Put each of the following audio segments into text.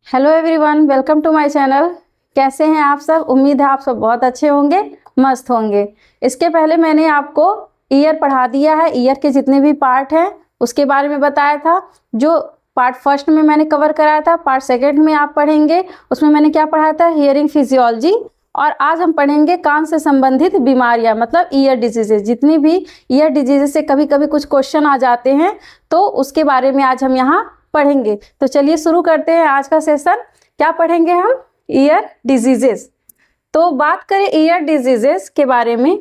Hello everyone, welcome to my channel. कैसे हैं आप सब? उम्मीद है आप सब बहुत अच्छे होंगे, मस्त होंगे। इसके पहले मैंने आपको ईयर पढ़ा दिया है। ईयर के जितने भी पार्ट हैं उसके बारे में बताया था। जो पार्ट फर्स्ट में मैंने कवर कराया था, पार्ट सेकंड में आप पढ़ेंगे उसमें मैंने क्या पढ़ाया था, हियरिंग फिजियोलॉजी। और आज हम पढ़ेंगे कान से संबंधित बीमारियां, मतलब ईयर डिजीजेज। जितनी भी ईयर डिजीजेज से कभी कभी कुछ क्वेश्चन आ जाते हैं तो उसके बारे में आज हम यहाँ पढ़ेंगे। तो चलिए शुरू करते हैं आज का सेशन। क्या पढ़ेंगे हम? Year diseases. तो बात करें ईयर डिजीजेस के बारे में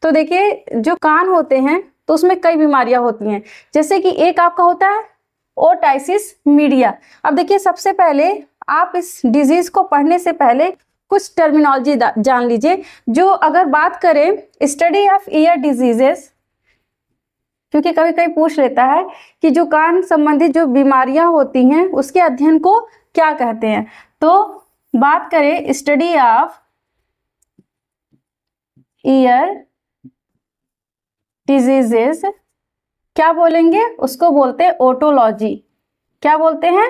तो देखिए, जो कान होते हैं तो उसमें कई बीमारियां होती हैं। जैसे कि एक आपका होता है ओटाइसिस मीडिया। अब देखिए, सबसे पहले आप इस डिजीज को पढ़ने से पहले कुछ टर्मिनोलॉजी जान लीजिए। जो अगर बात करें स्टडी ऑफ ईयर डिजीजेस, क्योंकि कभी कभी पूछ लेता है कि जो कान संबंधित जो बीमारियां होती हैं उसके अध्ययन को क्या कहते हैं। तो बात करें स्टडी ऑफ ईयर डिजीजेस, क्या बोलेंगे? उसको बोलते हैं ओटोलॉजी। क्या बोलते हैं?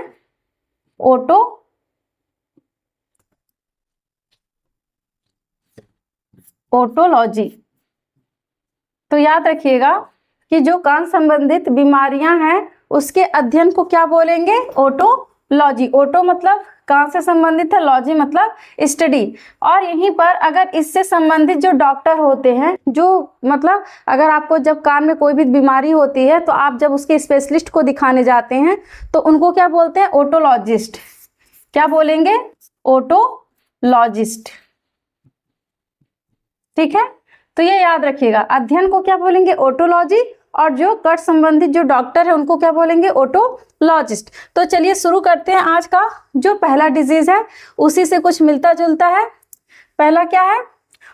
ओटोलॉजी। तो याद रखिएगा कि जो कान संबंधित बीमारियां हैं उसके अध्ययन को क्या बोलेंगे? ओटोलॉजी। ओटो मतलब कान से संबंधित है, लॉजी मतलब स्टडी। और यहीं पर अगर इससे संबंधित जो डॉक्टर होते हैं, जो मतलब अगर आपको जब कान में कोई भी बीमारी होती है तो आप जब उसके स्पेशलिस्ट को दिखाने जाते हैं तो उनको क्या बोलते हैं? ओटोलॉजिस्ट। क्या बोलेंगे? ओटोलॉजिस्ट। ठीक है, तो ये याद रखिएगा। अध्ययन को क्या बोलेंगे? ओटोलॉजी। और जो कट संबंधित जो डॉक्टर है उनको क्या बोलेंगे? ओटोलॉजिस्ट। तो चलिए शुरू करते हैं। आज का जो पहला डिजीज है उसी से कुछ मिलता जुलता है। पहला क्या है?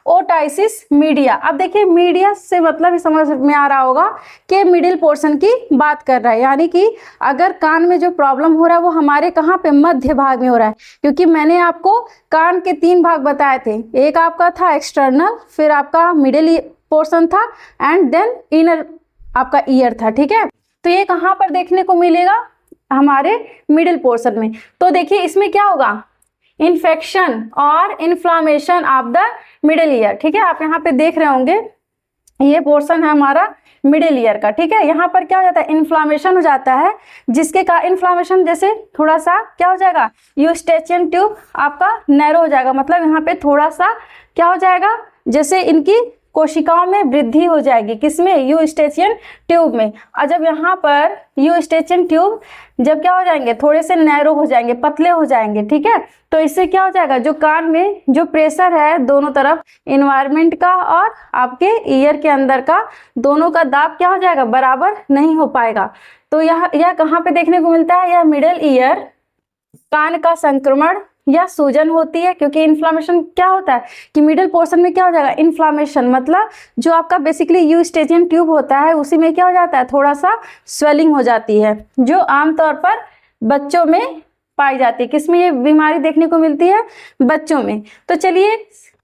ओटाइसिस मीडिया। अब देखिए, मीडिया से मतलब ही समझ में आ रहा होगा कि मिडिल पोर्शन की बात कर रहा है, यानी कि अगर कान में जो प्रॉब्लम हो रहा है वो हमारे कहाँ पे? मध्य भाग में हो रहा है। क्योंकि मैंने आपको कान के 3 भाग बताए थे। एक आपका था एक्सटर्नल, फिर आपका मिडिल पोर्शन था, एंड देन इनर आपका ईयर था। ठीक है, तो ये कहाँ पर देखने को मिलेगा? हमारे मिडिल पोर्शन में। तो देखिए, इसमें क्या होगा? इन्फेक्शन और inflammation of the middle ear. ठीक है, आप यहाँ पे देख रहे होंगे ये पोर्शन है हमारा मिडिल ईयर का। ठीक है, यहाँ पर क्या हो जाता है? इन्फ्लामेशन हो जाता है, जिसके का इन्फ्लामेशन जैसे थोड़ा सा क्या हो जाएगा? यूस्टेचियन ट्यूब आपका नैरो हो जाएगा। मतलब यहाँ पे थोड़ा सा क्या हो जाएगा? जैसे इनकी कोशिकाओं में वृद्धि हो जाएगी। किसमें? यूस्टेचियन ट्यूब में। और जब यहाँ पर यूस्टेचियन ट्यूब जब क्या हो जाएंगे? थोड़े से नैरो हो जाएंगे, पतले हो जाएंगे। ठीक है, तो इससे क्या हो जाएगा? जो कान में जो प्रेशर है दोनों तरफ, इन्वायरमेंट का और आपके ईयर के अंदर का, दोनों का दाब क्या हो जाएगा? बराबर नहीं हो पाएगा। तो यह कहाँ पे देखने को मिलता है? यह मिडिल ईयर कान का संक्रमण या सूजन होती है। क्योंकि इन्फ्लामेशन क्या होता है कि मिडिल पोर्शन में क्या हो जाएगा? इन्फ्लामेशन मतलब जो आपका बेसिकली यूस्टेचियन ट्यूब होता है उसी में क्या हो जाता है? थोड़ा सा स्वेलिंग हो जाती है, जो आमतौर पर बच्चों में पाई जाती है। किसमें ये बीमारी देखने को मिलती है? बच्चों में। तो चलिए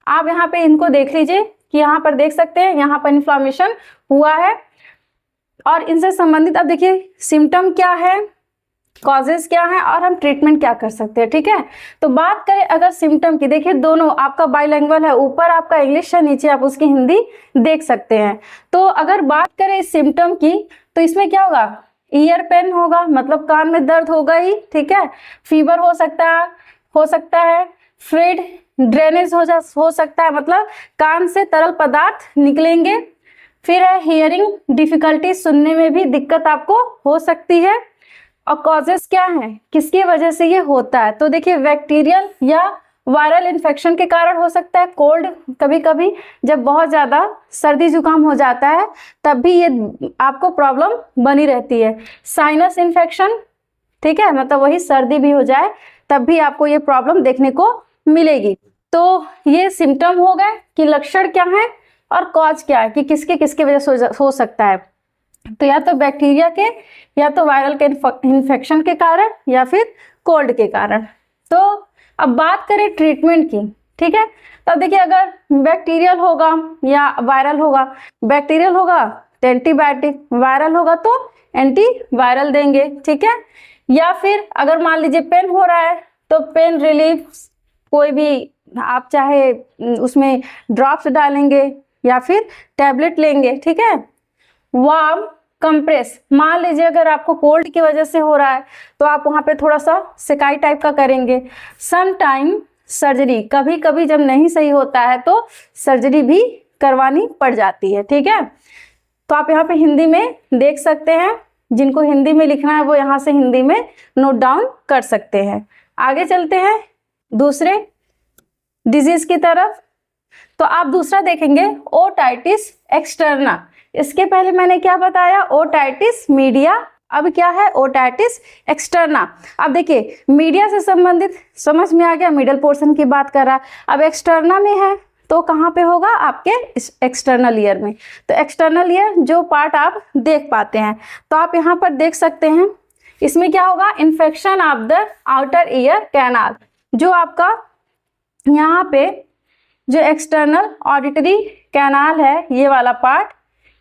आप यहाँ पे इनको देख लीजिए कि यहाँ पर देख सकते हैं, यहाँ पर इन्फ्लामेशन हुआ है। और इनसे संबंधित अब देखिए सिम्टम क्या है, कॉजेज क्या है और हम ट्रीटमेंट क्या कर सकते हैं। ठीक है, तो बात करें अगर सिम्टम की, देखिए दोनों आपका बाइलैंग्वेज है, ऊपर आपका इंग्लिश है, नीचे आप उसकी हिंदी देख सकते हैं। तो अगर बात करें इस सिम्टम की तो इसमें क्या होगा? ईयर पेन होगा, मतलब कान में दर्द होगा ही। ठीक है, फीवर हो सकता है, फ्लूइड ड्रेनेज हो सकता है, मतलब कान से तरल पदार्थ निकलेंगे। फिर है हियरिंग डिफिकल्टी, सुनने में भी दिक्कत आपको हो सकती है। और कॉजेस क्या है, किसकी वजह से ये होता है? तो देखिए, बैक्टीरियल या वायरल इन्फेक्शन के कारण हो सकता है। कोल्ड, कभी कभी जब बहुत ज़्यादा सर्दी जुकाम हो जाता है तब भी ये आपको प्रॉब्लम बनी रहती है। साइनस इन्फेक्शन, ठीक है, मतलब वही सर्दी भी हो जाए तब भी आपको ये प्रॉब्लम देखने को मिलेगी। तो ये सिम्टम हो गए कि लक्षण क्या है और कॉज क्या है कि किसके किसके वजह से हो सकता है। तो या तो बैक्टीरिया के, या तो वायरल के इन्फेक्शन के कारण, या फिर कोल्ड के कारण। तो अब बात करें ट्रीटमेंट की। ठीक है, तो देखिए अगर बैक्टीरियल होगा या वायरल होगा, बैक्टीरियल होगा तो एंटीबायोटिक, वायरल होगा तो एंटीवायरल देंगे। ठीक है, या फिर अगर मान लीजिए पेन हो रहा है तो पेन रिलीफ कोई भी आप चाहे उसमें ड्रॉप्स डालेंगे या फिर टैबलेट लेंगे, ठीक है। वार्म कंप्रेस, मान लीजिए अगर आपको कोल्ड की वजह से हो रहा है तो आप वहाँ पे थोड़ा सा सेकाई टाइप का करेंगे। सम टाइम सर्जरी, कभी कभी जब नहीं सही होता है तो सर्जरी भी करवानी पड़ जाती है, ठीक है। तो आप यहाँ पे हिंदी में देख सकते हैं, जिनको हिंदी में लिखना है वो यहाँ से हिंदी में नोट डाउन कर सकते हैं। आगे चलते हैं दूसरे डिजीज की तरफ। तो आप दूसरा देखेंगे ओटाइटिस एक्सटर्ना। इसके पहले मैंने क्या बताया, ओटाइटिस मीडिया, अब क्या है ओटाइटिस एक्सटर्ना। अब देखिए मीडिया से संबंधित समझ में आ गया, मिडल पोर्शन की बात कर रहा है। अब एक्सटर्ना में है तो कहाँ पे होगा, आपके एक्सटर्नल ईयर में। तो एक्सटर्नल ईयर जो पार्ट आप देख पाते हैं, तो आप यहाँ पर देख सकते हैं इसमें क्या होगा, infection of the outer ear canal. जो आपका यहाँ पे जो एक्सटर्नल ऑडिटरी कैनाल है, ये वाला पार्ट,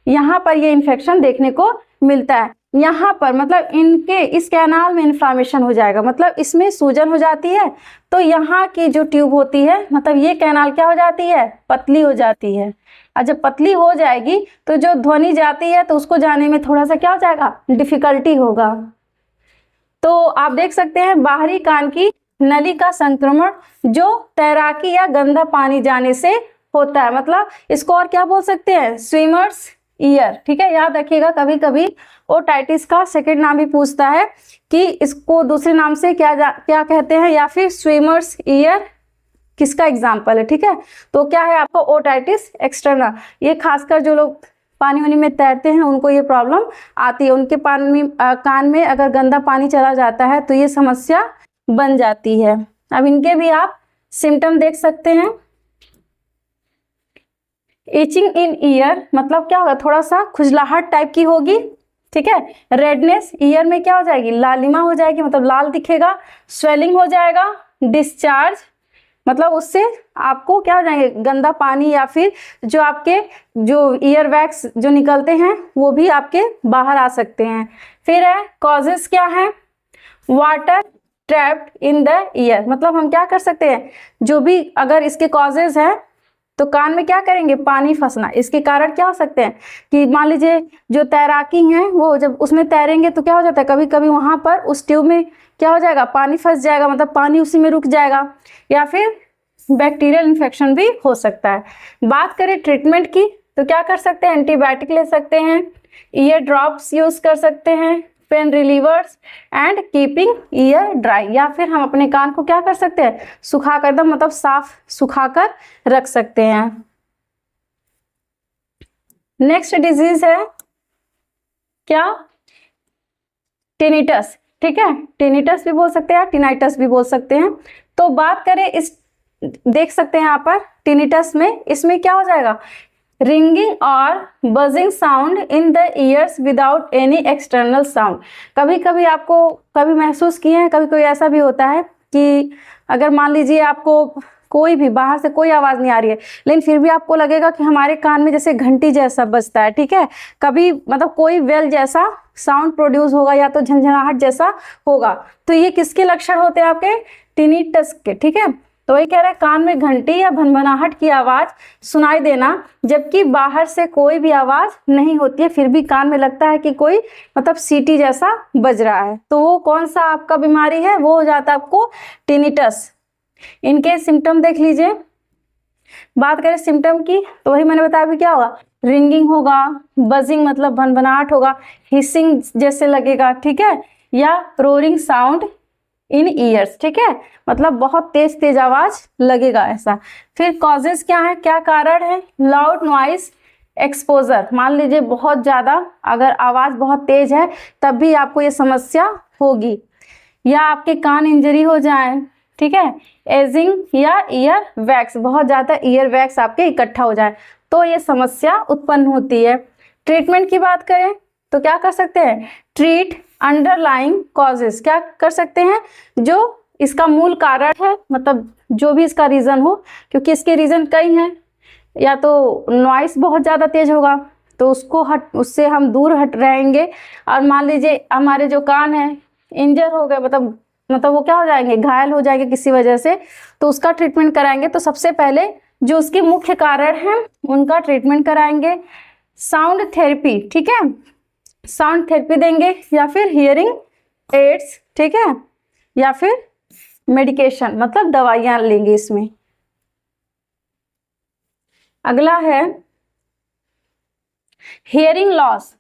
यहाँ पर ये इन्फेक्शन देखने को मिलता है। यहाँ पर मतलब इनके इस कैनाल में इन्फ्लामेशन हो जाएगा, मतलब इसमें सूजन हो जाती है। तो यहाँ की जो ट्यूब होती है, मतलब ये कैनाल क्या हो जाती है, पतली हो जाती है। और जब पतली हो जाएगी तो जो ध्वनि जाती है तो उसको जाने में थोड़ा सा क्या हो जाएगा, डिफिकल्टी होगा। तो आप देख सकते हैं बाहरी कान की नली का संक्रमण जो तैराकी या गंदा पानी जाने से होता है, मतलब इसको और क्या बोल सकते हैं, स्विमर्स ईयर, ठीक है। याद रखिएगा कभी कभी ओटाइटिस का सेकंड नाम भी पूछता है कि इसको दूसरे नाम से क्या कहते हैं, या फिर स्विमर्स ईयर किसका एग्जाम्पल है, ठीक है। तो क्या है आपको ओटाइटिस एक्सटर्ना। ये खासकर जो लोग पानी वानी में तैरते हैं उनको ये प्रॉब्लम आती है, उनके कान में अगर गंदा पानी चला जाता है तो ये समस्या बन जाती है। अब इनके भी आप सिम्टम देख सकते हैं। इचिंग इन ईयर, मतलब क्या होगा, थोड़ा सा खुजलाहट टाइप की होगी, ठीक है। रेडनेस, ईयर में क्या हो जाएगी, लालिमा हो जाएगी, मतलब लाल दिखेगा। स्वेलिंग हो जाएगा। डिस्चार्ज, मतलब उससे आपको क्या हो जाएंगे, गंदा पानी या फिर जो आपके जो ईयर वैक्स जो निकलते हैं वो भी आपके बाहर आ सकते हैं। फिर है कॉजेस क्या है, water trapped in the year, मतलब हम क्या कर सकते हैं, जो भी अगर इसके कॉजेज है तो कान में क्या करेंगे, पानी फंसना। इसके कारण क्या हो सकते हैं कि मान लीजिए जो तैराकी हैं वो जब उसमें तैरेंगे तो क्या हो जाता है, कभी कभी वहां पर उस ट्यूब में क्या हो जाएगा, पानी फंस जाएगा, मतलब पानी उसी में रुक जाएगा, या फिर बैक्टीरियल इन्फेक्शन भी हो सकता है। बात करें ट्रीटमेंट की तो क्या कर सकते हैं, एंटीबायोटिक ले सकते हैं, ईयर ड्रॉप्स यूज कर सकते हैं, pen relievers and keeping year dry, या फिर हम अपने कान को क्या कर सकते हैं, सुखा कर एकदम मतलब साफ सुखा कर रख सकते हैं। नेक्स्ट डिजीज है क्या, टिनिटस, ठीक है। टिनिटस भी बोल सकते हैं, टिनाइटस भी बोल सकते हैं। तो बात करें इस, देख सकते हैं यहाँ पर टिनिटस में, इसमें क्या हो जाएगा, रिंगिंग और buzzing sound in the years without any external sound. कभी कभी आपको कभी महसूस किए हैं, कभी कोई ऐसा भी होता है कि अगर मान लीजिए आपको कोई भी बाहर से कोई आवाज़ नहीं आ रही है, लेकिन फिर भी आपको लगेगा कि हमारे कान में जैसे घंटी जैसा बजता है, ठीक है। कभी मतलब कोई वेल जैसा साउंड प्रोड्यूस होगा या तो झंझनाहट जैसा होगा, तो ये किसके लक्षण होते हैं, आपके टिनिटस के, ठीक है। तो वही कह रहा है कान में घंटी या भनभनाहट की आवाज सुनाई देना जबकि बाहर से कोई भी आवाज नहीं होती है, फिर भी कान में लगता है कि कोई मतलब सीटी जैसा बज रहा है, तो वो कौन सा आपका बीमारी है, वो हो जाता है आपको टिनिटस। इनके सिम्टम देख लीजिए। बात करें सिम्टम की तो वही मैंने बताया, अभी क्या होगा, रिंगिंग होगा, बजिंग मतलब भनभनाहट होगा, हिसिंग जैसे लगेगा, ठीक है, या रोरिंग साउंड इन ईयर्स, ठीक है, मतलब बहुत तेज तेज आवाज लगेगा ऐसा। फिर कॉजेज क्या है, क्या कारण है, लाउड नॉइज एक्सपोजर, मान लीजिए बहुत ज़्यादा अगर आवाज़ बहुत तेज है तब भी आपको ये समस्या होगी, या आपके कान इंजरी हो जाए, ठीक है, एजिंग या ईयर वैक्स, बहुत ज़्यादा ईयर वैक्स आपके इकट्ठा हो जाए तो ये समस्या उत्पन्न होती है। ट्रीटमेंट की बात करें तो क्या कर सकते हैं, ट्रीट अंडरलाइंग कॉजेज, क्या कर सकते हैं, जो इसका मूल कारण है, मतलब जो भी इसका रीज़न हो, क्योंकि इसके रीज़न कई हैं, या तो नॉइस बहुत ज़्यादा तेज होगा तो उससे हम दूर हट रहेंगे, और मान लीजिए हमारे जो कान हैं इंजर हो गए, मतलब मतलब वो क्या हो जाएंगे, घायल हो जाएंगे किसी वजह से, तो उसका ट्रीटमेंट कराएंगे। तो सबसे पहले जो उसके मुख्य कारण हैं उनका ट्रीटमेंट कराएंगे। साउंड थेरेपी, ठीक है, साउंड थेरेपी देंगे, या फिर हियरिंग एड्स, ठीक है, या फिर मेडिकेशन मतलब दवाइयाँ लेंगे इसमें। अगला है हियरिंग लॉस।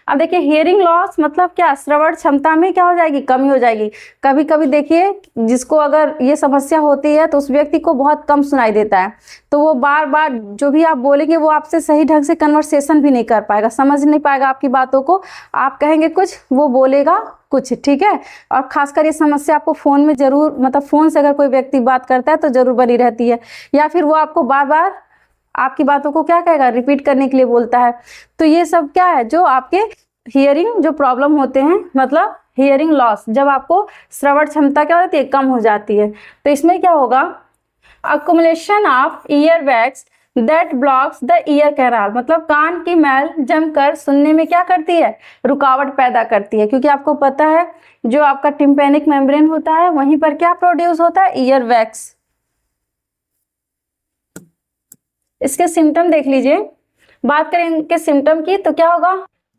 अब देखिए हियरिंग लॉस मतलब क्या, श्रवण क्षमता में क्या हो जाएगी, कमी हो जाएगी। कभी कभी देखिए जिसको अगर ये समस्या होती है तो उस व्यक्ति को बहुत कम सुनाई देता है, तो वो बार बार जो भी आप बोलेंगे वो आपसे सही ढंग से कन्वर्सेशन भी नहीं कर पाएगा, समझ नहीं पाएगा आपकी बातों को। आप कहेंगे कुछ, वो बोलेगा कुछ, ठीक है। और खासकर ये समस्या आपको फ़ोन में ज़रूर, मतलब फ़ोन से अगर कोई व्यक्ति बात करता है तो ज़रूर बनी रहती है, या फिर वो आपको बार बार आपकी बातों को क्या कहेगा, रिपीट करने के लिए बोलता है। तो ये सब क्या है, जो आपके हियरिंग जो प्रॉब्लम होते हैं, मतलब हियरिंग लॉस, जब आपको श्रवण क्षमता क्या होती है, कम हो जाती है। तो इसमें क्या होगा, accumulation of ear wax that blocks the ear canal, मतलब कान की मैल जमकर सुनने में क्या करती है, रुकावट पैदा करती है। क्योंकि आपको पता है जो आपका टिम्पैनिक मेम्ब्रेन होता है वहीं पर क्या प्रोड्यूस होता है, ईयर वैक्स। इसके सिम्टम देख लीजिए। बात करें इनके सिम्टम की तो क्या होगा,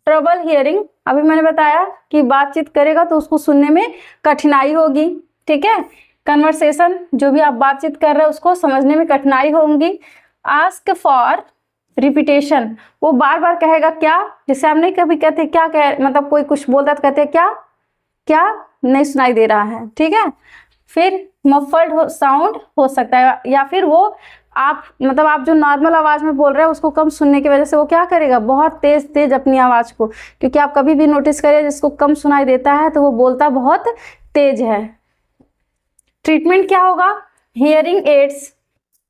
ट्रबल हियरिंग, अभी मैंने बताया कि बातचीत करेगा तो उसको सुनने में कठिनाई होगी, ठीक है। कन्वर्सेशन, जो भी आप बातचीत कर रहे हैं उसको समझने में कठिनाई होगी। आस्क फॉर रिपीटेशन, वो बार बार कहेगा क्या, जैसे आप नहीं कभी कहते क्या कह, मतलब कोई कुछ बोलता तो कहते हैं क्या, क्या नहीं सुनाई दे रहा है, ठीक है। फिर मफल्ड साउंड हो सकता है, या फिर वो आप मतलब आप जो नॉर्मल आवाज़ में बोल रहे हैं उसको कम सुनने की वजह से वो क्या करेगा, बहुत तेज तेज अपनी आवाज़ को, क्योंकि आप कभी भी नोटिस करिए जिसको कम सुनाई देता है तो वो बोलता बहुत तेज है। ट्रीटमेंट क्या होगा, हियरिंग एड्स,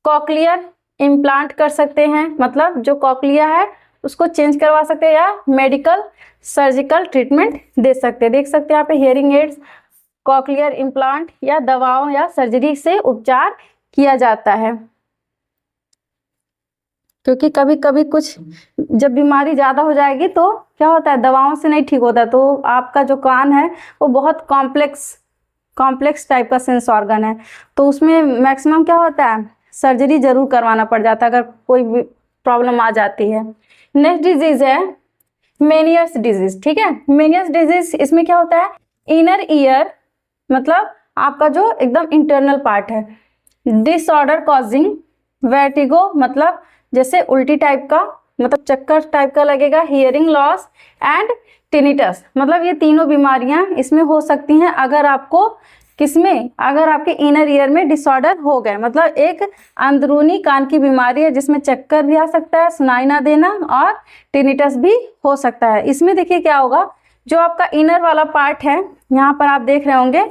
कॉकलियर इम्प्लांट कर सकते हैं, मतलब जो कॉकलिया है उसको चेंज करवा सकते हैं, या मेडिकल सर्जिकल ट्रीटमेंट दे सकते हैं। देख सकते हैं यहाँ पे हियरिंग एड्स, कॉकलियर इम्प्लांट, या दवाओं या सर्जरी से उपचार किया जाता है। क्योंकि कभी कभी कुछ जब बीमारी ज़्यादा हो जाएगी तो क्या होता है, दवाओं से नहीं ठीक होता, तो आपका जो कान है वो बहुत कॉम्प्लेक्स टाइप का सेंस ऑर्गन है, तो उसमें मैक्सिमम क्या होता है, सर्जरी जरूर करवाना पड़ जाता है अगर कोई भी प्रॉब्लम आ जाती है। नेक्स्ट डिजीज़ है मेनियर्स डिजीज़, ठीक है। मेनियर्स डिजीज़, इसमें क्या होता है, इनर ईयर मतलब आपका जो एकदम इंटरनल पार्ट है। डिसऑर्डर कॉजिंग वर्टिगो, मतलब जैसे उल्टी टाइप का, मतलब चक्कर टाइप का लगेगा। हियरिंग लॉस एंड टिनिटस, मतलब ये तीनों बीमारियां इसमें हो सकती हैं अगर आपको किसमें, अगर आपके इनर ईयर में डिसऑर्डर हो गए, मतलब एक अंदरूनी कान की बीमारी है जिसमें चक्कर भी आ सकता है, सुनाई ना देना, और टिनिटस भी हो सकता है। इसमें देखिए क्या होगा, जो आपका इनर वाला पार्ट है यहाँ पर आप देख रहे होंगे,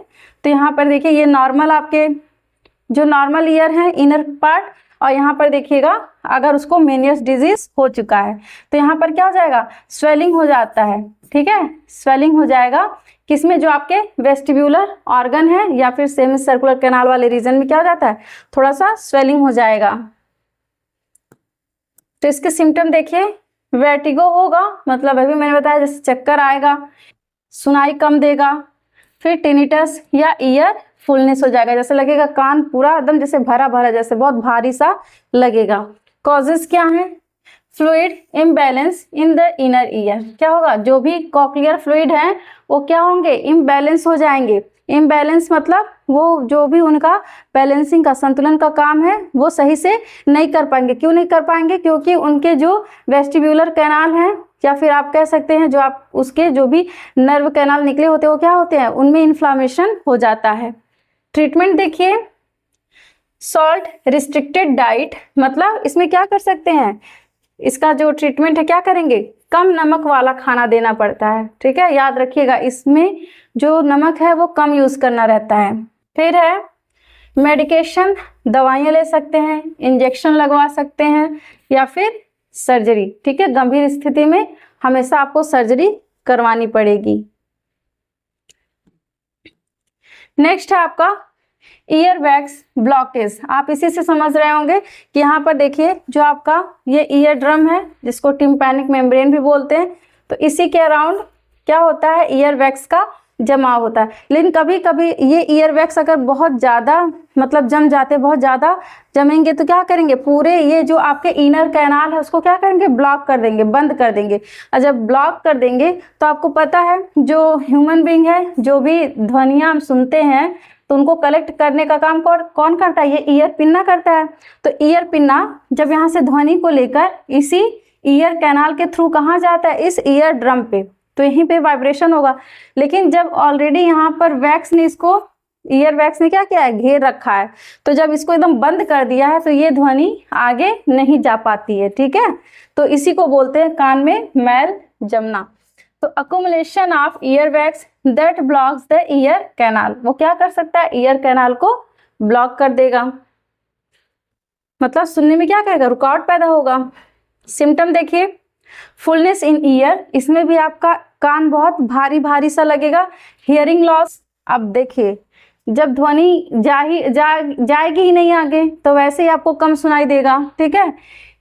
तो यहाँ पर देखिए ये नॉर्मल, आपके जो नॉर्मल ईयर है इनर पार्ट, और यहाँ पर देखिएगा अगर उसको मेनियस डिजीज हो चुका है तो यहाँ पर क्या हो जाएगा, स्वेलिंग हो जाता है, ठीक है। स्वेलिंग हो जाएगा किसमें, जो आपके वेस्टिब्यूलर ऑर्गन है या फिर सेमी सर्कुलर कैनाल वाले रीजन में क्या हो जाता है, थोड़ा सा स्वेलिंग हो जाएगा। तो इसके सिम्टम देखिए, वर्टिगो होगा, मतलब अभी मैंने बताया जैसे चक्कर आएगा, सुनाई कम देगा। फिर टिनिटस या ईयर फुलनेस हो जाएगा, जैसे लगेगा कान पूरा एकदम जैसे भरा भरा, जैसे बहुत भारी सा लगेगा। कॉजेज क्या है, fluid imbalance in the inner ear, क्या होगा, जो भी कॉक्लियर फ्लूइड है वो क्या होंगे, इम्बैलेंस हो जाएंगे। इम्बैलेंस मतलब वो जो भी उनका बैलेंसिंग का, संतुलन का काम है वो सही से नहीं कर पाएंगे। क्यों नहीं कर पाएंगे, क्योंकि उनके जो वेस्टिब्यूलर कैनाल हैं, या फिर आप कह सकते हैं जो आप उसके जो भी नर्व कैनाल निकले होते हैं वो क्या होते हैं, उनमें इन्फ्लामेशन हो जाता है। ट्रीटमेंट देखिए, सॉल्ट रिस्ट्रिक्टेड डाइट, मतलब इसमें क्या कर सकते हैं, इसका जो ट्रीटमेंट है क्या करेंगे, कम नमक वाला खाना देना पड़ता है, ठीक है, याद रखिएगा इसमें जो नमक है वो कम यूज़ करना रहता है। फिर है मेडिकेशन, दवाइयाँ ले सकते हैं, इंजेक्शन लगवा सकते हैं, या फिर सर्जरी, ठीक है। गंभीर स्थिति में हमेशा आपको सर्जरी करवानी पड़ेगी। नेक्स्ट है आपका ईयर वैक्स ब्लॉकेज। आप इसी से समझ रहे होंगे कि यहाँ पर देखिए जो आपका ये ईयर ड्रम है जिसको टिम्पैनिक मेम्ब्रेन भी बोलते हैं, तो इसी के अराउंड क्या होता है, ईयर वैक्स का जमा होता है। लेकिन कभी कभी ये ईयर वैक्स अगर बहुत ज़्यादा मतलब जम जाते, बहुत ज़्यादा जमेंगे तो क्या करेंगे, पूरे ये जो आपके इनर कैनाल है उसको क्या करेंगे, ब्लॉक कर देंगे, बंद कर देंगे। और जब ब्लॉक कर देंगे तो आपको पता है जो ह्यूमन बीइंग है, जो भी ध्वनियाँ हम सुनते हैं तो उनको कलेक्ट करने का काम कौन करता है, ये ईयर पिन्ना करता है। तो ईयर पिन्ना जब यहाँ से ध्वनि को लेकर इसी ईयर कैनाल के थ्रू कहाँ जाता है, इस ईयर ड्रम पे, तो यहीं पे वाइब्रेशन होगा। लेकिन जब ऑलरेडी यहाँ पर वैक्स ने इसको, ईयर वैक्स ने क्या किया है, घेर रखा है, तो जब इसको एकदम बंद कर दिया है तो ये ध्वनि आगे नहीं जा पाती है। ठीक है, तो इसी को बोलते हैं कान में मैल जमना। तो accumulation of ear wax that blocks the ear canal, वो क्या कर सकता है, ईयर कैनाल को ब्लॉक कर देगा, मतलब सुनने में क्या करेगा, रुकावट पैदा होगा। सिम्टम देखिए, फुलनेस इन ईयर, इसमें भी आपका कान बहुत भारी भारी सा लगेगा। हियरिंग लॉस, अब देखिए जब ध्वनि जाएगी ही नहीं आगे तो वैसे ही आपको कम सुनाई देगा। ठीक है,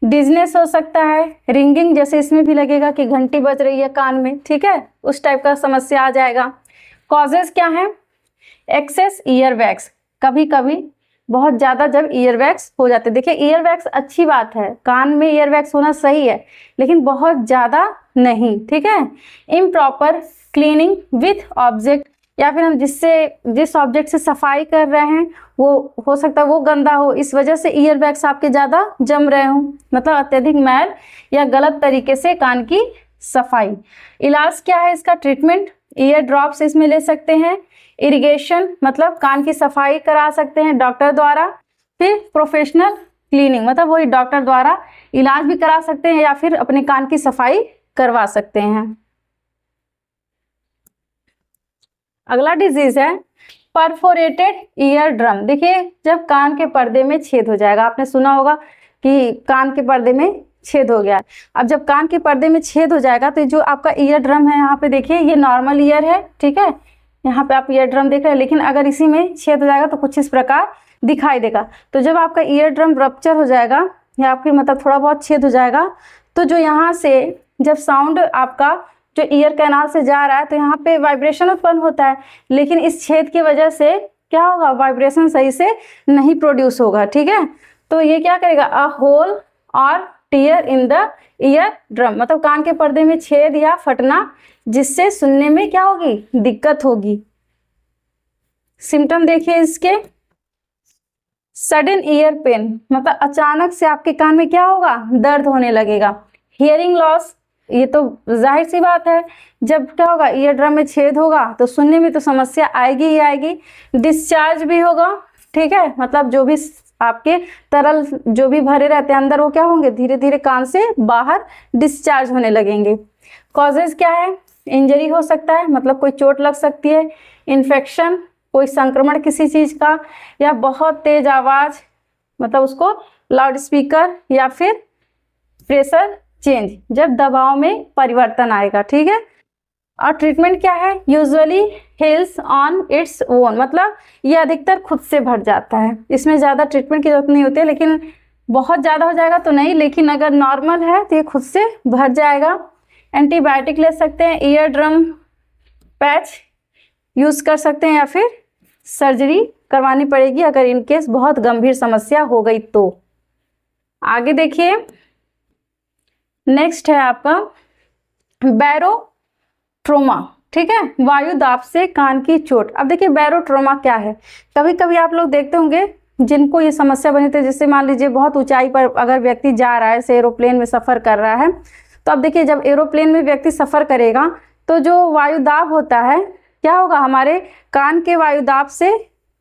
डिजनेस हो सकता है, रिंगिंग जैसे इसमें भी लगेगा कि घंटी बज रही है कान में। ठीक है, उस टाइप का समस्या आ जाएगा। कॉजेज क्या है, एक्सेस ईयर वैक्स, कभी कभी बहुत ज़्यादा जब ईयर वैक्स हो जाते, देखिए ईयर वैक्स अच्छी बात है, कान में ईयर वैक्स होना सही है, लेकिन बहुत ज़्यादा नहीं। ठीक है, इम्प्रॉपर क्लीनिंग विथ ऑब्जेक्ट, या फिर हम जिस ऑब्जेक्ट से सफाई कर रहे हैं वो हो सकता है वो गंदा हो, इस वजह से ईयर वैक्स आपके ज़्यादा जम रहे हों, मतलब अत्यधिक मैल या गलत तरीके से कान की सफाई। इलाज क्या है इसका, ट्रीटमेंट, ईयर ड्रॉप्स इसमें ले सकते हैं, इरिगेशन मतलब कान की सफाई करा सकते हैं डॉक्टर द्वारा, फिर प्रोफेशनल क्लीनिंग मतलब वही डॉक्टर द्वारा इलाज भी करा सकते हैं या फिर अपने कान की सफाई करवा सकते हैं। अगला डिजीज है परफोरेटेड ईयर ड्रम। देखिए जब कान के पर्दे में छेद हो जाएगा, आपने सुना होगा कि कान के पर्दे में छेद हो गया। अब जब कान के पर्दे में छेद हो जाएगा तो जो आपका ईयर ड्रम है, यहाँ पे देखिए ये नॉर्मल ईयर है। ठीक है, यहाँ पे आप ईयर ड्रम देख रहे हैं, लेकिन अगर इसी में छेद हो जाएगा तो कुछ इस प्रकार दिखाई देगा। तो जब आपका ईयर ड्रम रप्चर हो जाएगा या फिर मतलब थोड़ा बहुत छेद हो जाएगा, तो जो यहाँ से जब साउंड आपका जो ईयर कैनाल से जा रहा है तो यहाँ पे वाइब्रेशन उत्पन्न होता है, लेकिन इस छेद की वजह से क्या होगा, वाइब्रेशन सही से नहीं प्रोड्यूस होगा। ठीक है, तो ये क्या करेगा, अ होल और tier in the ear drum, मतलब कान के पर्दे में छेद या फटना, जिससे सुनने में क्या होगी, दिक्कत होगी। सिम्टम देखिए इसके, सडन ईयर पेन, मतलब अचानक से आपके कान में क्या होगा, दर्द होने लगेगा। हियरिंग लॉस, ये तो जाहिर सी बात है, जब क्या होगा, ईयर ड्रम में छेद होगा तो सुनने में तो समस्या आएगी ही आएगी। डिस्चार्ज भी होगा। ठीक है, मतलब जो भी आपके तरल जो भी भरे रहते हैं अंदर, वो क्या होंगे, धीरे धीरे कान से बाहर डिस्चार्ज होने लगेंगे। कॉजेज क्या है, इंजरी हो सकता है, मतलब कोई चोट लग सकती है, इन्फेक्शन, कोई संक्रमण किसी चीज़ का, या बहुत तेज आवाज़, मतलब उसको लाउड स्पीकर, या फिर प्रेशर चेंज, जब दबाव में परिवर्तन आएगा। ठीक है, और ट्रीटमेंट क्या है, usually heels on its own, मतलब ये अधिकतर खुद से भर जाता है, इसमें ज़्यादा ट्रीटमेंट की जरूरत नहीं होती है, लेकिन बहुत ज़्यादा हो जाएगा तो नहीं, लेकिन अगर नॉर्मल है तो ये खुद से भर जाएगा। एंटीबायोटिक ले सकते हैं, ईयर ड्रम पैच यूज़ कर सकते हैं, या फिर सर्जरी करवानी पड़ेगी अगर इनकेस बहुत गंभीर समस्या हो गई तो। आगे देखिए, नेक्स्ट है आपका बैरोट्रोमा। ठीक है, वायु दाब से कान की चोट। अब देखिए बैरोट्रोमा क्या है, कभी कभी आप लोग देखते होंगे जिनको ये समस्या बनी थी, जैसे मान लीजिए बहुत ऊंचाई पर अगर व्यक्ति जा रहा है, से एरोप्लेन में सफ़र कर रहा है, तो अब देखिए जब एरोप्लेन में व्यक्ति सफ़र करेगा तो जो वायुदाब होता है क्या होगा, हमारे कान के वायुदाब से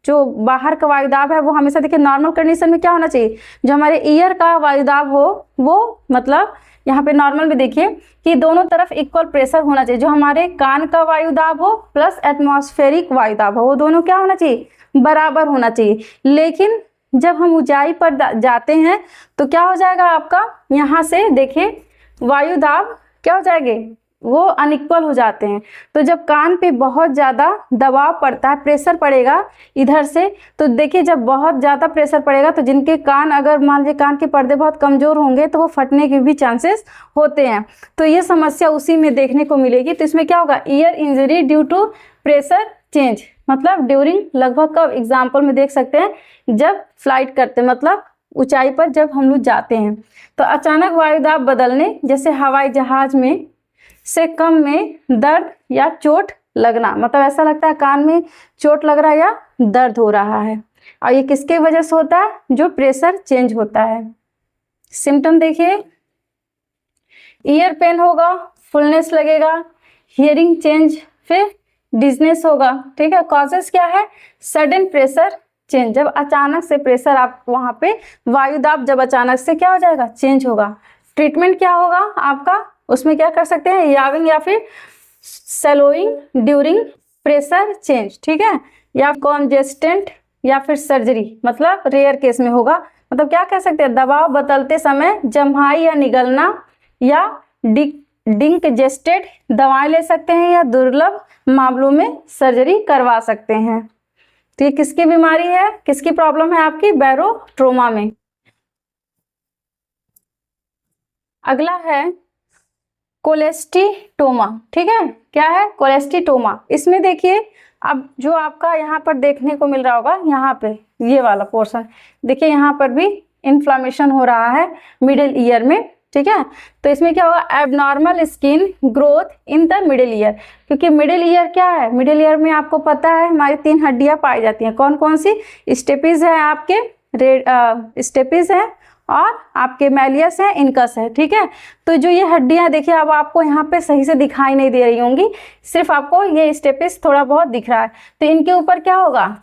जो बाहर का वायुदाब है वो हमेशा देखिए नॉर्मल कंडीशन में क्या होना चाहिए, जो हमारे ईयर का वायुदाब हो वो मतलब यहाँ पे नॉर्मल में देखिए कि दोनों तरफ इक्वल प्रेशर होना चाहिए, जो हमारे कान का वायुदाब हो प्लस एटमॉस्फेरिक वायुदाब हो, वो दोनों क्या होना चाहिए, बराबर होना चाहिए। लेकिन जब हम ऊंचाई पर जाते हैं तो क्या हो जाएगा आपका, यहाँ से देखिए वायुदाब क्या हो जाएंगे, वो अनइक्वल हो जाते हैं। तो जब कान पे बहुत ज़्यादा दबाव पड़ता है, प्रेशर पड़ेगा इधर से, तो देखिए जब बहुत ज़्यादा प्रेशर पड़ेगा तो जिनके कान अगर मान लीजिए कान के पर्दे बहुत कमज़ोर होंगे तो वो फटने के भी चांसेस होते हैं। तो ये समस्या उसी में देखने को मिलेगी। तो इसमें क्या होगा, ear injury due to pressure change मतलब ड्यूरिंग, लगभग कब, एग्जाम्पल में देख सकते हैं जब फ्लाइट करते हैं, मतलब ऊंचाई पर जब हम लोग जाते हैं तो अचानक वायुदाब बदलने, जैसे हवाई जहाज में से कम में दर्द या चोट लगना, मतलब ऐसा लगता है कान में चोट लग रहा है या दर्द हो रहा है। और ये किसके वजह से होता है? जो प्रेशर चेंज होता है। सिम्टम देखिए, ईयर पेन होगा, फुलनेस लगेगा, हियरिंग चेंज, फिर डिजनेस होगा। ठीक है। कॉजेस क्या है? सडन प्रेशर चेंज, जब अचानक से प्रेशर आप वहाँ पे वायुदाब जब अचानक से क्या हो जाएगा? चेंज होगा। ट्रीटमेंट क्या होगा आपका? उसमें क्या कर सकते हैं? याविंग या फिर सैलोइंग ड्यूरिंग प्रेशर चेंज। ठीक है। या कॉन्जेस्टेंट या फिर सर्जरी, मतलब रेयर केस में होगा। मतलब क्या कह सकते हैं? दबाव बदलते समय जम्हाई या निगलना या डिंकजेस्टेड दवाएं ले सकते हैं या दुर्लभ मामलों में सर्जरी करवा सकते हैं। तो ये किसकी बीमारी है? किसकी प्रॉब्लम है आपकी? बैरोट्रोमा में। अगला है कोलेस्टिटोमा। ठीक है। क्या है? कोलेस्टिटोमा। इसमें देखिए, अब जो आपका यहाँ पर देखने को मिल रहा होगा, यहाँ पे ये वाला पोर्शन देखिए, यहाँ पर भी इन्फ्लामेशन हो रहा है मिडिल ईयर में। ठीक है। तो इसमें क्या होगा? Abnormal skin growth in the middle ear, क्योंकि मिडिल ईयर क्या है? मिडिल ईयर में आपको पता है हमारी 3 हड्डियां पाई जाती हैं। कौन कौन सी? स्टेपिस है आपके, स्टेपिस है, और आपके मैलियस है, इनकस है। ठीक है। तो जो ये हड्डियां देखिए, अब आपको यहाँ पे सही से दिखाई नहीं दे रही होंगी, सिर्फ आपको ये स्टेपिस थोड़ा बहुत दिख रहा है। तो इनके ऊपर क्या होगा?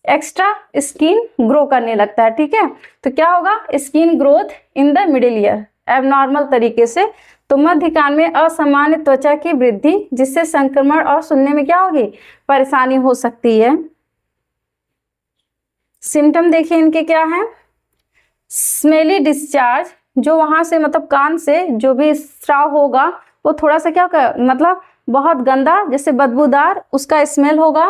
एक्स्ट्रा स्किन ग्रो करने लगता है। ठीक है। तो क्या होगा? Skin growth in the middle ear, abnormal तरीके से। तो मध्य कान में असामान्य त्वचा की वृद्धि, जिससे संक्रमण और सुनने में क्या होगी? परेशानी हो सकती है। सिम्टम देखिए इनके क्या है? स्मेली डिस्चार्ज, जो वहां से मतलब कान से जो भी स्राव होगा वो थोड़ा सा क्या होगा? मतलब बहुत गंदा, जैसे बदबूदार उसका स्मेल होगा।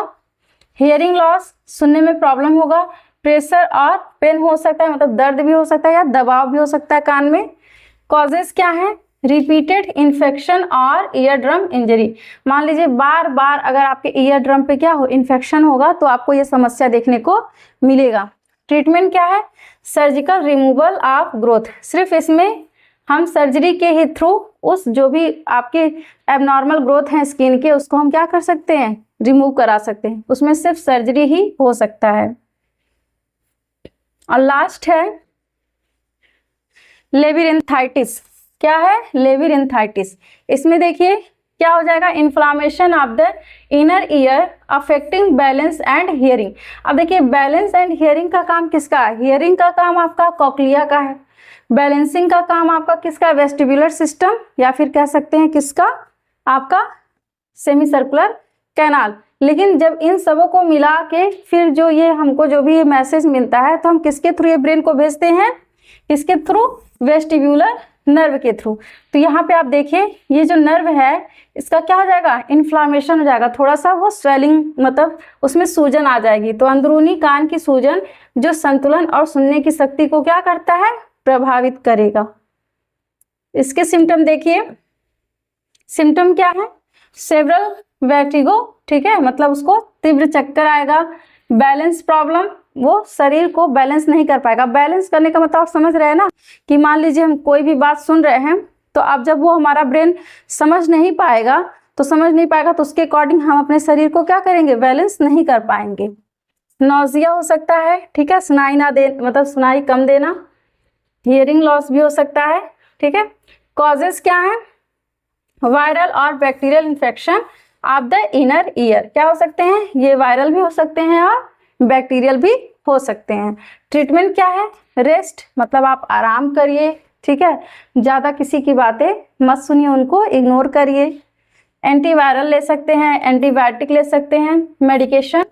हियरिंग लॉस, सुनने में प्रॉब्लम होगा। प्रेशर और पेन हो सकता है, मतलब दर्द भी हो सकता है या दबाव भी हो सकता है कान में। कॉजेस क्या है? रिपीटेड इन्फेक्शन और ईयर ड्रम इंजरी। मान लीजिए बार बार अगर आपके ईयर ड्रम पे क्या हो? इन्फेक्शन होगा, तो आपको ये समस्या देखने को मिलेगा। ट्रीटमेंट क्या है? Surgical removal of growth. सिर्फ इसमें हम सर्जरी के ही थ्रू उस जो भी आपके एबनॉर्मल ग्रोथ हैं स्किन के, उसको हम क्या कर सकते हैं? रिमूव करा सकते हैं। उसमें सिर्फ सर्जरी ही हो सकता है। और लास्ट है लेबिरिंथाइटिस। क्या है? लेबिरिंथाइटिस। इसमें देखिए क्या हो जाएगा? Inflammation of the inner ear affecting balance and hearing. अब देखिए, बैलेंस एंड हियरिंग का काम किसका है? हियरिंग का काम आपका कॉक्लिया का है। बैलेंसिंग का काम आपका किसका? वेस्टिबुलर सिस्टम, या फिर कह सकते हैं किसका? आपका सेमी सर्कुलर कैनाल। लेकिन जब इन सबों को मिला के फिर जो ये हमको जो भी ये मैसेज मिलता है, तो हम किसके थ्रू ये ब्रेन को भेजते हैं? किसके थ्रू? वेस्टिब्यूलर नर्व के थ्रू। तो यहाँ पे आप देखिए, ये जो नर्व है इसका क्या हो जाएगा? इन्फ्लामेशन हो जाएगा, थोड़ा सा वो स्वेलिंग, मतलब उसमें सूजन आ जाएगी। तो अंदरूनी कान की सूजन जो संतुलन और सुनने की शक्ति को क्या करता है? प्रभावित करेगा। इसके सिम्टम देखिए। सिम्टम क्या है? Several vertigo. ठीक है। मतलब उसको तीव्र चक्कर आएगा। बैलेंस प्रॉब्लम, वो शरीर को बैलेंस नहीं कर पाएगा। बैलेंस करने का मतलब आप समझ रहे हैं ना, कि मान लीजिए हम कोई भी बात सुन रहे हैं, तो अब जब वो हमारा ब्रेन समझ नहीं पाएगा तो उसके अकॉर्डिंग हम अपने शरीर को क्या करेंगे? बैलेंस नहीं कर पाएंगे। नौजिया हो सकता है। ठीक है। सुनाई ना दे, मतलब सुनाई कम देना। हियरिंग लॉस भी हो सकता है। ठीक है। कॉजेस क्या है? वायरल और bacterial infection of the inner ear. क्या हो सकते हैं? ये वायरल भी हो सकते हैं और बैक्टीरियल भी हो सकते हैं। ट्रीटमेंट क्या है? रेस्ट, मतलब आप आराम करिए। ठीक है। ज़्यादा किसी की बातें मत सुनिए, उनको इग्नोर करिए। एंटीवायरल ले सकते हैं, एंटीबायोटिक ले सकते हैं, मेडिकेशन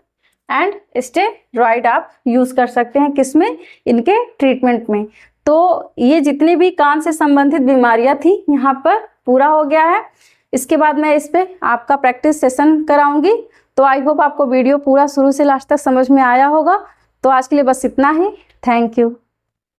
एंड स्टेरॉइड आप यूज़ कर सकते हैं। किसमें? इनके ट्रीटमेंट में। तो ये जितनी भी कान से संबंधित बीमारियां थी यहाँ पर पूरा हो गया है। इसके बाद मैं इस पे आपका प्रैक्टिस सेशन कराऊंगी। तो आई होप आपको वीडियो पूरा शुरू से लास्ट तक समझ में आया होगा। तो आज के लिए बस इतना ही। Thank you.